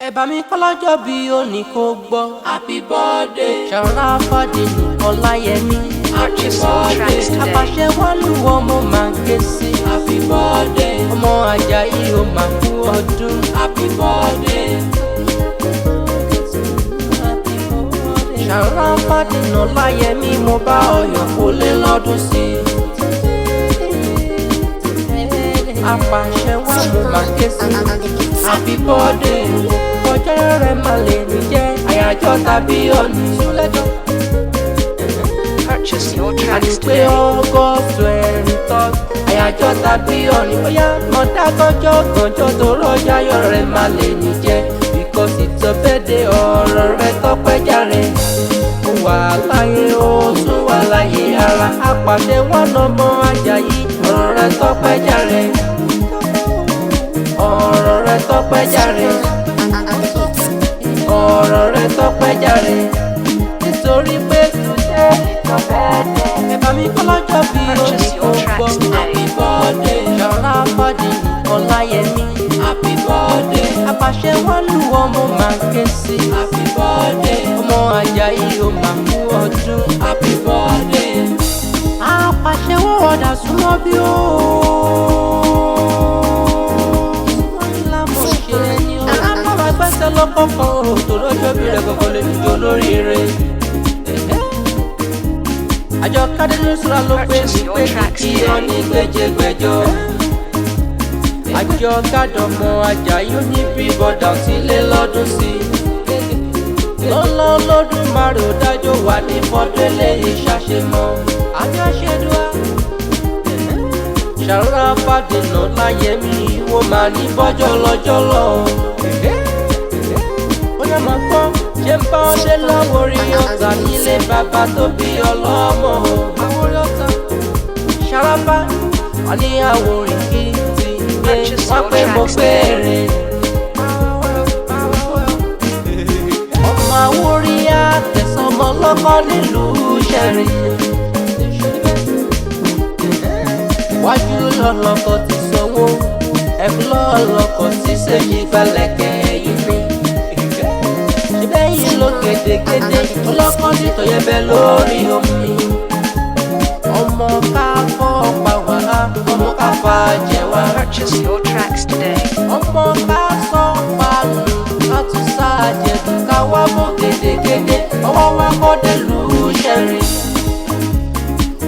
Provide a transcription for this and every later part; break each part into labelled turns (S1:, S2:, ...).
S1: Ẹ bá mi kọ́lọ́jọ́ bí òní kò gbọ́. Happy birthday. Ṣàrà fàdé ní Ọláyẹmí. Happy birthday. Apase wálù ọmọ máa ń ké sí. Happy birthday. Ọmọ Àjàyí ó máa kú ọdún. Happy birthday. Ṣàrà fàdé ní Ọláyẹmí mo bá ọyọ̀ kó lé lọ́dún sí. Apase wá mo máa ké sí. Happy birthday. Ọjọ́ rẹ̀ máa lè ní jẹ́ àyájọ́ tàbí ọ̀nì lẹ́jọ́.
S2: Purchase your tracks
S1: Àti pé
S2: today.
S1: August 23rd àyájọ́ tàbí ọ̀nì bóyá mọ̀dá gànjọ́ tó rọ́jàyọ̀ rẹ̀ máa lè ní jẹ́. Because it's a birthday ọ̀rọ̀ rẹ̀ tọ́pẹ́ jàre. Ó wà láyé ó tún wà láyé ara. Apase wọn ọmọ Àjàyí ọ̀rọ̀ rẹ̀ tọ́pẹ́ jàre. Ọ̀rọ̀ rẹ̀ tọ́pẹ́ jàre. Ọ̀rọ̀ rẹ̀ tọ́pẹ́ jàre. Nítorí pé today is your birthday. Ẹ bá mi kọ́lọ́jọ́ bí òní kò gbọ́. Happy birthday. Ṣàrà fàdé ní Ọláyẹmí. Happy birthday. Apase wálù ọmọ máa ń ké sí. Happy birthday. Ọmọ Àjàyí ó máa kú ọdún. Happy birthday. Apase wọ́n ọ̀dà súnmọ́ bí ó. Lọ́kọ̀ọ̀kan òtò lọ́jọ́ bí rẹ̀ kọ̀ọ̀kan lè dùjọ lórí rẹ̀. Àjọ Kádínú Sùrà ló pé mi pé kí ọ ní gbẹ́jẹ́gbẹ́jọ́. Àjọ Kádọ̀mọ Àjàyí ó ní bí bọ́dà sílé lọ́dún sí. Lọ́lọ́ lọ́dún márùn dájọ́ wà ní fọ́dún eléyìí ṣàṣemọ́. Àjọ ṣẹ́dúà. Ṣàrà fàdé ní Ọláyẹmí ìwọ máa ní bọ́jọ́ lọ́jọ́ lọ. Bóyá máa gbọ́ ṣe ń bá ọdẹ l'Awori Ota nílé bàbá tó bí ọlọ́mọ. Awori Ota Ṣàràbá wọn ní Awori kí ti gbé wọn pé mo fèrè. Ọmọ Awori àtẹ̀sọ́mọ lọ́kọ́ nílùú Ṣẹ̀rí. Wájú lọ́lọ́kọ̀ ti sanwó ẹ̀fún lọ́lọ́kọ̀ ti ṣèjì gbalẹ̀kẹ̀ ẹ̀yìn mi. Lẹ́yìn ló gédégédé ọlọ́kọ́ títọ́ yẹ bẹ́ lórí omi. Ọmọ ká fọ́ pa wá, ọmọ ká fa jẹ wá.
S2: Purchase your tracks today.
S1: Ọmọ ká sọ pa lù ká tún sáàjẹ̀ ká wá mọ́ gédégédé ọwọ́ wa kọ́ dé lù ú Ṣẹ̀rí.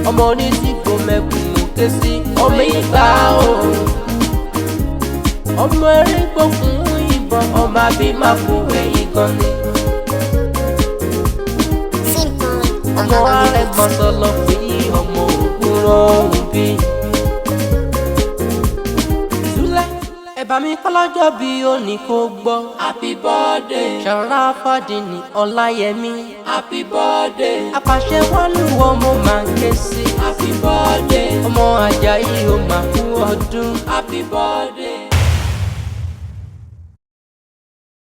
S1: Ọmọ onídìgbò mẹ́kùn ló ké sí ọmọ ìgbà o. Ọmọ erin gbókùn ìbọn ọmọ àbí máa kú ẹ̀yìn gan ni. Ọmọ ààrẹ gbọ́sọ̀ lọ fi ọmọ òkúrọ̀ òun bí. Ìtúlẹ̀ ẹ bá mi kọ́lọ́jọ́ bí òní kò gbọ́. Happy birthday. Ṣàrà fàdé ní Ọláyẹmí. Happy birthday. Apase wálù ọmọ máa ń ké sí. Happy birthday. Ọmọ Àjàyí ó máa kú ọdún. Happy birthday.